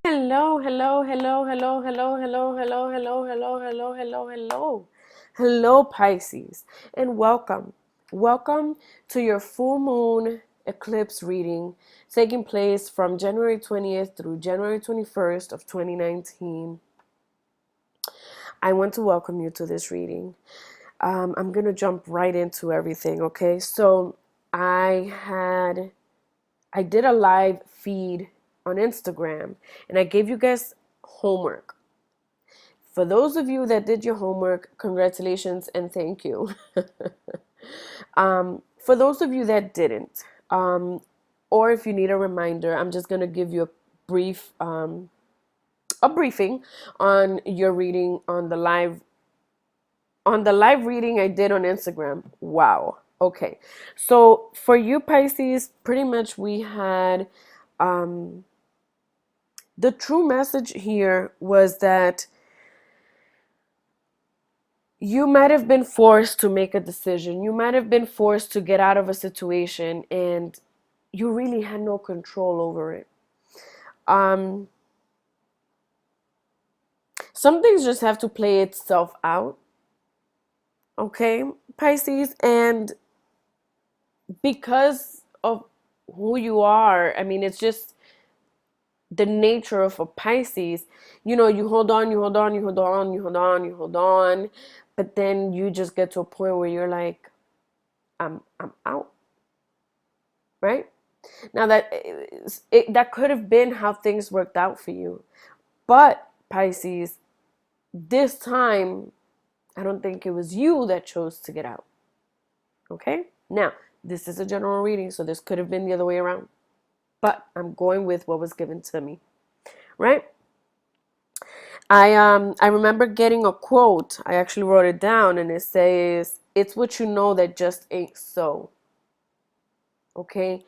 Hello, hello, hello, hello, hello, hello, hello, hello, hello, hello, hello, hello. Hello, Pisces, and welcome. Welcome to your full moon eclipse reading taking place from January 20th through January 21st of 2019. I want to welcome you to this reading. I'm going to jump right into everything, okay? So, I did a live feed on Instagram and I gave you guys homework. For those of you that did your homework, congratulations and thank you. For those of you that didn't, or if you need a reminder, I'm just gonna give you a briefing on your reading on the live reading I did on Instagram. Wow. Okay. So for you Pisces, pretty much we had the true message here was that you might have been forced to make a decision. You might have been forced to get out of a situation and you really had no control over it. Um, some things just have to play itself out, okay, Pisces? And because of who you are, I mean, it's just the nature of a Pisces. You know, you hold on, you hold on, you hold on, you hold on, you hold on, but then you just get to a point where you're like, I'm out, right? Now that could have been how things worked out for you, but Pisces, this time I don't think it was you that chose to get out. Okay? Now, this is a general reading, so this could have been the other way around. But I'm going with what was given to me. Right? I remember getting a quote. I actually wrote it down and it says, "It's what you know that just ain't so." Okay?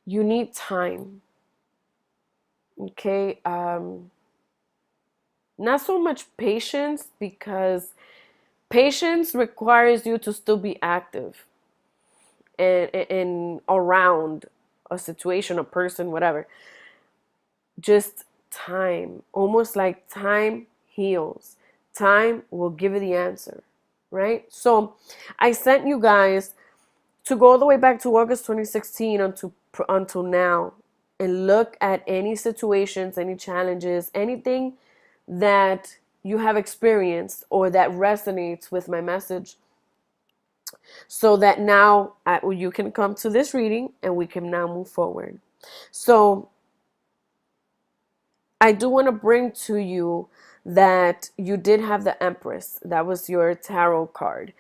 You need time. Okay? Not so much patience, because patience requires you to still be active and around a situation, a person, whatever. Just time, almost like time heals. Time will give you the answer, right? So I sent you guys to go all the way back to August 2016 until now and look at any situations, any challenges, anything that you have experienced or that resonates with my message, so that now you can come to this reading and we can now move forward. So I do want to bring to you that you did have the Empress. That was your tarot card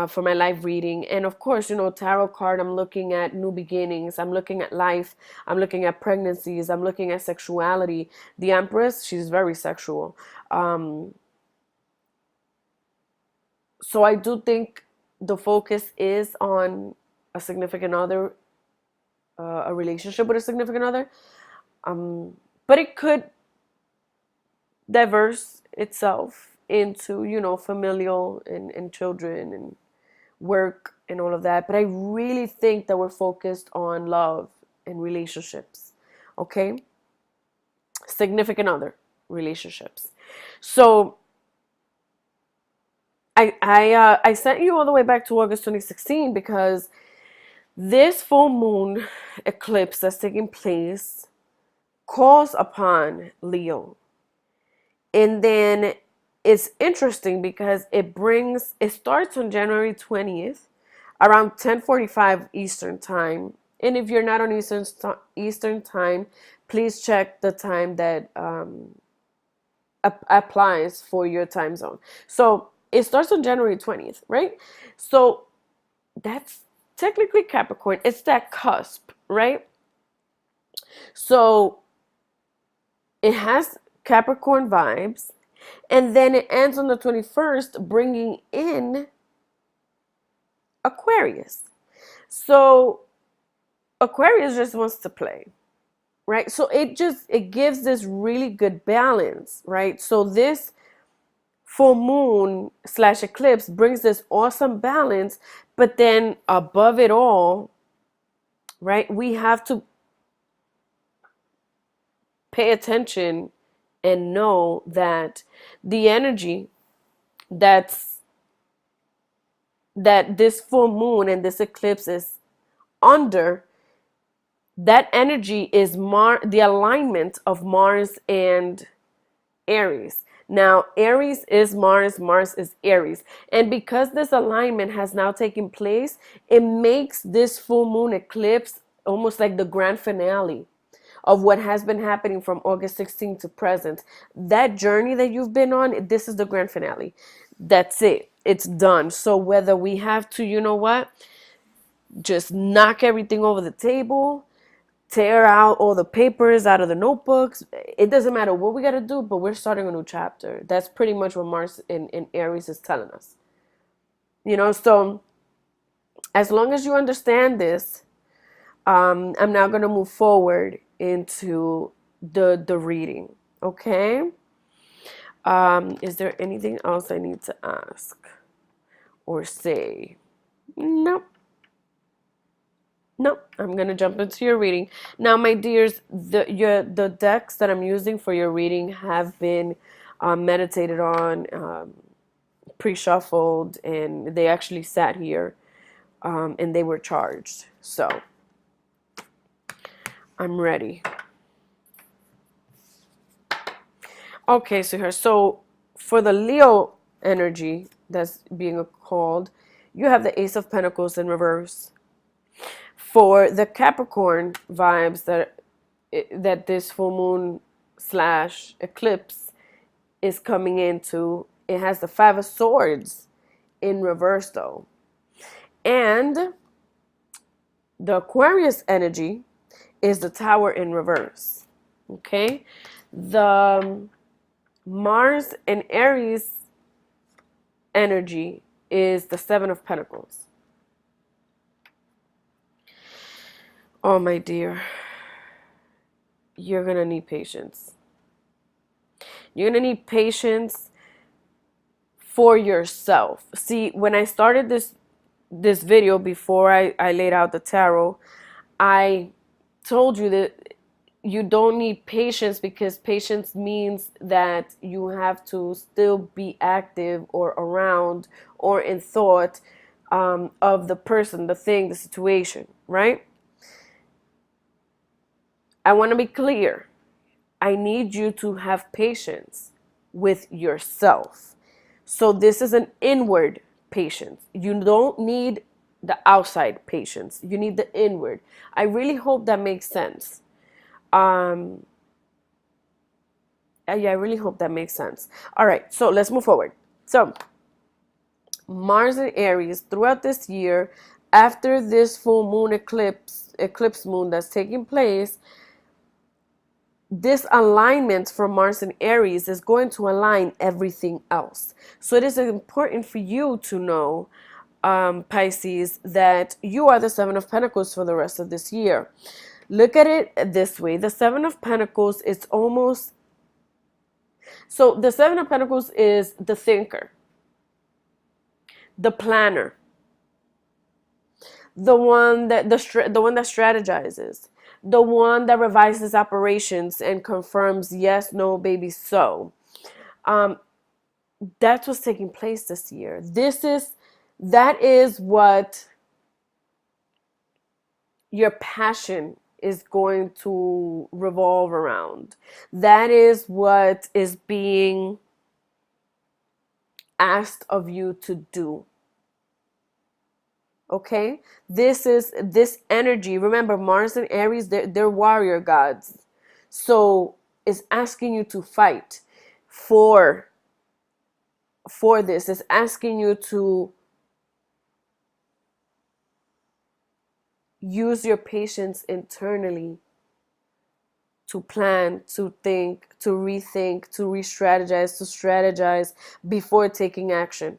for my live reading. And of course, you know, tarot card, I'm looking at new beginnings. I'm looking at life. I'm looking at pregnancies. I'm looking at sexuality. The Empress, she's very sexual. Um, so I do think the focus is on a significant other, a relationship with a significant other. But it could diverse itself into, you know, familial and children and work and all of that. But I really think that we're focused on love and relationships, okay? Significant other relationships. So I sent you all the way back to August 2016 because this full moon eclipse that's taking place calls upon Leo. And then it's interesting because it starts on January 20th around 10:45 Eastern time. And if you're not on Eastern time, please check the time that applies for your time zone. So it starts on January 20th, right? So that's technically Capricorn. It's that cusp, right? So it has Capricorn vibes. And then it ends on the 21st, bringing in Aquarius. So Aquarius just wants to play, right? So it gives this really good balance, right? So this full moon slash eclipse brings this awesome balance, but then above it all, right, we have to pay attention and know that the energy that's that this full moon and this eclipse is under, that energy is the alignment of Mars and Aries. Now, Aries is Mars, Mars is Aries. And because this alignment has now taken place, it makes this full moon eclipse almost like the grand finale of what has been happening from August 16th to present. That journey that you've been on, this is the grand finale. That's it. It's done. So whether we have to, you know what, just knock everything over the table, tear out all the papers out of the notebooks, it doesn't matter what we got to do, but we're starting a new chapter. That's pretty much what Mars in Aries is telling us. So as long as you understand this, I'm now going to move forward into the reading. Okay. Is there anything else I need to ask or say? Nope. Nope. I'm going to jump into your reading. Now, my dears, the decks that I'm using for your reading have been meditated on, pre-shuffled, and they actually sat here and they were charged. So I'm ready. Okay, so for the Leo energy that's being called, you have the Ace of Pentacles in reverse. For the Capricorn vibes that this full moon / eclipse is coming into, it has the Five of Swords in reverse though. And the Aquarius energy is the Tower in reverse. Okay? The Mars and Aries energy is the Seven of Pentacles. Oh, my dear, you're going to need patience. You're going to need patience for yourself. See, when I started this video, before I laid out the tarot, I told you that you don't need patience, because patience means that you have to still be active or around or in thought of the person, the thing, the situation, right? I want to be clear. I need you to have patience with yourself. So this is an inward patience. You don't need the outside patience. You need the inward. I really hope that makes sense. Yeah, I really hope that makes sense. All right, so let's move forward. So Mars and Aries throughout this year, after this full moon eclipse moon that's taking place, this alignment from Mars and Aries is going to align everything else. So it is important for you to know, Pisces, that you are the Seven of Pentacles for the rest of this year. Look at it this way. The Seven of Pentacles, it's almost... So the Seven of Pentacles is the thinker, the planner, the one that strategizes, the one that revises operations and confirms yes, no, baby, so. That's what's taking place this year. That is what your passion is going to revolve around. That is what is being asked of you to do. Okay? This energy. Remember, Mars and Aries, they're warrior gods. So it's asking you to fight for this. It's asking you to use your patience internally to plan, to think, to rethink, to re-strategize, to strategize before taking action.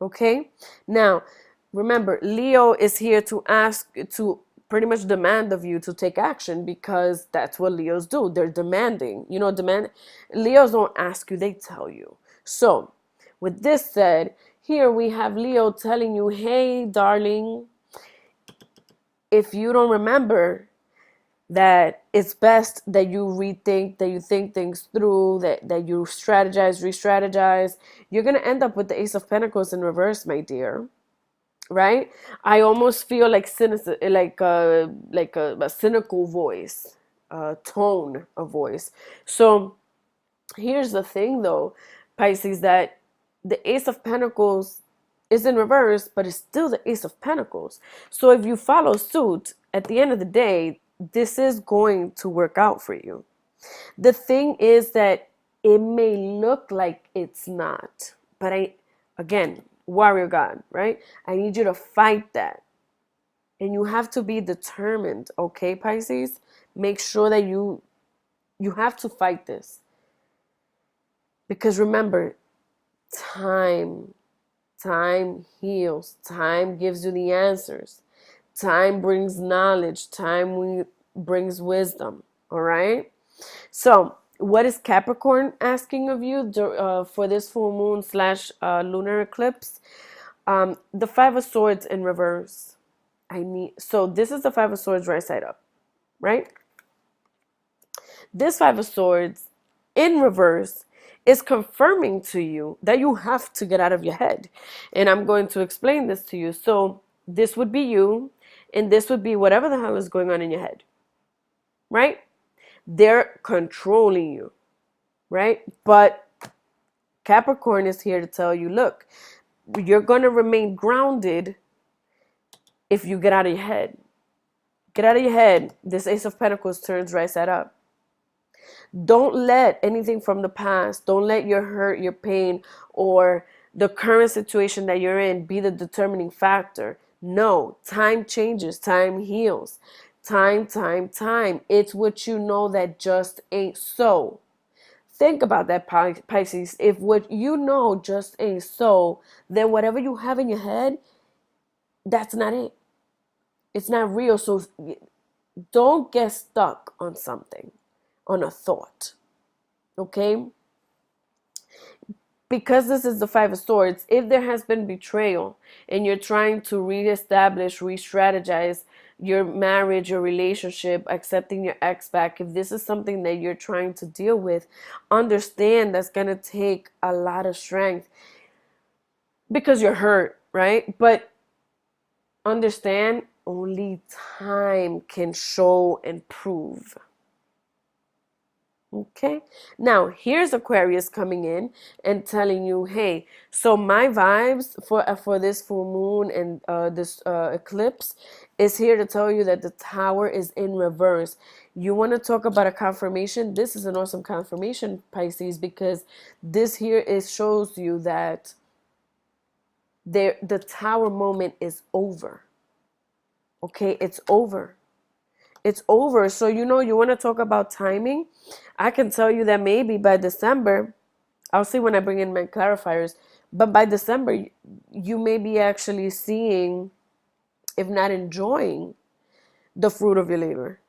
Okay? Now, remember, Leo is here to pretty much demand of you to take action, because that's what Leos do. They're demanding. Leos don't ask you, they tell you. So, with this said, here we have Leo telling you, hey, darling, if you don't remember, that it's best that you rethink, that you think things through, that you strategize, re-strategize. You're going to end up with the Ace of Pentacles in reverse, my dear. Right? I almost feel like a cynical voice, tone of voice. So here's the thing though, Pisces, that the Ace of Pentacles is in reverse, but it's still the Ace of Pentacles. So if you follow suit, at the end of the day, this is going to work out for you. The thing is that it may look like it's not, but again, warrior God, right? I need you to fight that. And you have to be determined, okay, Pisces? Make sure that you have to fight this. Because remember, time heals. Time gives you the answers. Time brings knowledge. Time brings wisdom. All right? So, what is Capricorn asking of you for this full moon / lunar eclipse? The Five of Swords in reverse. So this is the Five of Swords right side up, right? This Five of Swords in reverse is confirming to you that you have to get out of your head. And I'm going to explain this to you. So this would be you, and this would be whatever the hell is going on in your head, right? They're controlling you, right? But Capricorn is here to tell you, look, you're going to remain grounded if you get out of your head. Get out of your head. This Ace of Pentacles turns right side up. Don't let anything from the past, don't let your hurt, your pain, or the current situation that you're in be the determining factor. No, time changes, time heals. Time. It's what you know that just ain't so. Think about that, Pisces. If what you know just ain't so, then whatever you have in your head, that's not it. It's not real. So don't get stuck on something, on a thought. Okay? Because this is the Five of Swords, if there has been betrayal and you're trying to reestablish, re-strategize your marriage, your relationship, accepting your ex back, if this is something that you're trying to deal with, understand that's going to take a lot of strength because you're hurt, right? But understand only time can show and prove. Okay, now here's Aquarius coming in and telling you, hey, so my vibes for this full moon and this eclipse is here to tell you that the Tower is in reverse. You want to talk about a confirmation? This is an awesome confirmation, Pisces, because this here shows you that the Tower moment is over. Okay, it's over. It's over. So, you want to talk about timing? I can tell you that maybe by December, I'll see when I bring in my clarifiers, but by December, you may be actually seeing, if not enjoying, the fruit of your labor.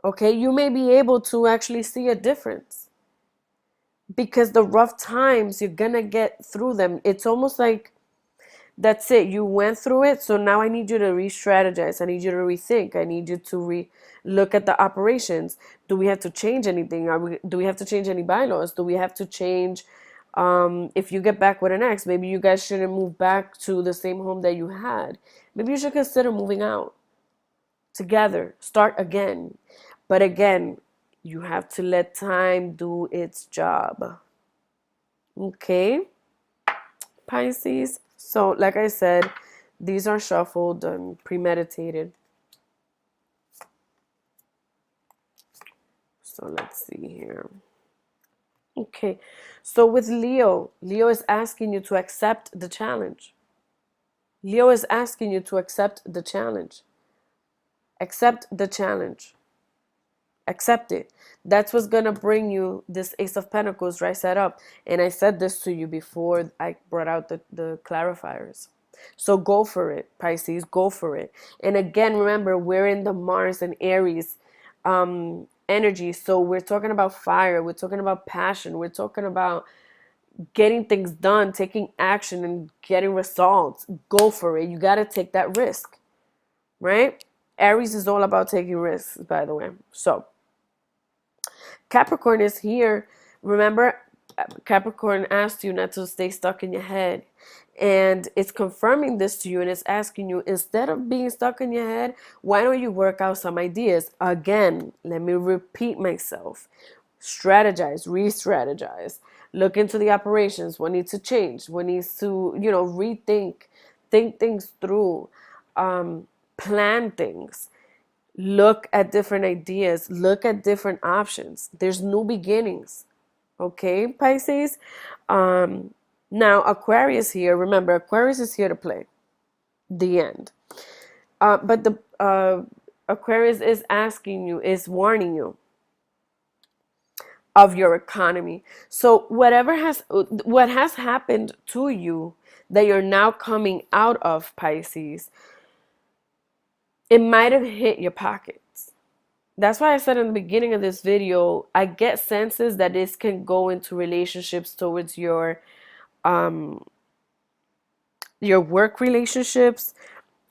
Okay, you may be able to actually see a difference because the rough times, you're gonna get through them. It's almost like, that's it. You went through it. So now I need you to re-strategize. I need you to rethink. I need you to look at the operations. Do we have to change anything? Do we have to change any bylaws? Do we have to change, if you get back with an ex, maybe you guys shouldn't move back to the same home that you had. Maybe you should consider moving out together. Start again. But again, you have to let time do its job. Okay, Pisces. So, like I said, these are shuffled and premeditated. So, let's see here. Okay. So, with Leo is asking you to accept the challenge. Leo is asking you to accept the challenge. Accept the challenge. Accept it. That's what's going to bring you this Ace of Pentacles right side up. And I said this to you before I brought out the clarifiers. So go for it, Pisces. Go for it. And again, remember, we're in the Mars and Aries energy. So we're talking about fire. We're talking about passion. We're talking about getting things done, taking action and getting results. Go for it. You got to take that risk, right? Aries is all about taking risks, by the way. So Capricorn is here. Remember, Capricorn asked you not to stay stuck in your head. And it's confirming this to you, and it's asking you, instead of being stuck in your head, why don't you work out some ideas? Again, let me repeat myself. Strategize, re-strategize. Look into the operations. What needs to change? What needs to, rethink, think things through, plan things, look at different ideas, look at different options. There's new beginnings. Okay, Pisces? Now, Aquarius here, remember, Aquarius is here to play. The end. But the Aquarius is asking you, is warning you of your economy. So what has happened to you that you're now coming out of, Pisces, it might have hit your pockets. That's why I said in the beginning of this video, I get senses that this can go into relationships towards your work relationships.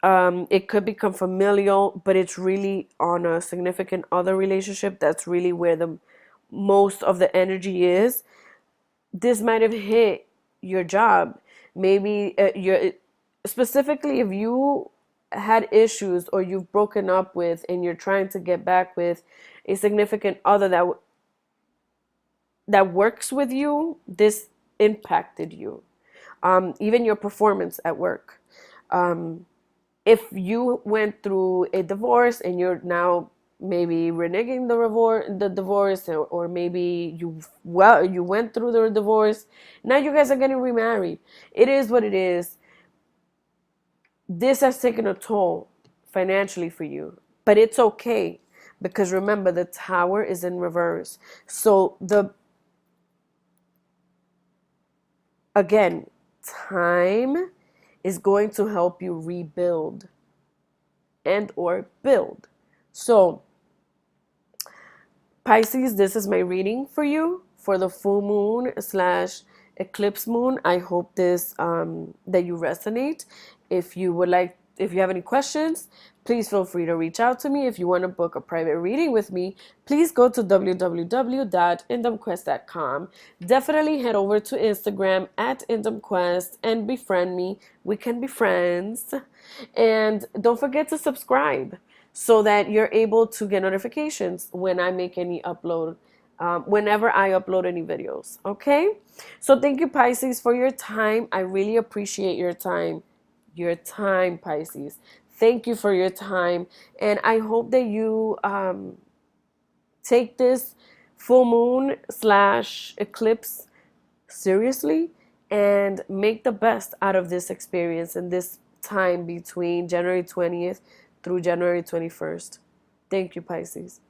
It could become familial, but it's really on a significant other relationship. That's really where the most of the energy is. This might have hit your job. Maybe specifically if you had issues or you've broken up with and you're trying to get back with a significant other that works with you, this impacted you. Even your performance at work. If you went through a divorce and you're now maybe reneging the divorce, or maybe you went through the divorce, now you guys are getting remarried. It is what it is. This has taken a toll financially for you, but it's okay, because remember, the Tower is in reverse. So again, time is going to help you rebuild and or build. So Pisces, this is my reading for you for the full moon / eclipse moon. I hope this that you resonate. If you have any questions, please feel free to reach out to me. If you want to book a private reading with me, please go to www.indumquest.com. Definitely head over to Instagram @indumquest and befriend me. We can be friends. And don't forget to subscribe so that you're able to get notifications when I make any upload, whenever I upload any videos. Okay? So thank you, Pisces, for your time. I really appreciate your time. Your time, Pisces. Thank you for your time. And I hope that you take this full moon / eclipse seriously and make the best out of this experience and this time between January 20th through January 21st. Thank you, Pisces.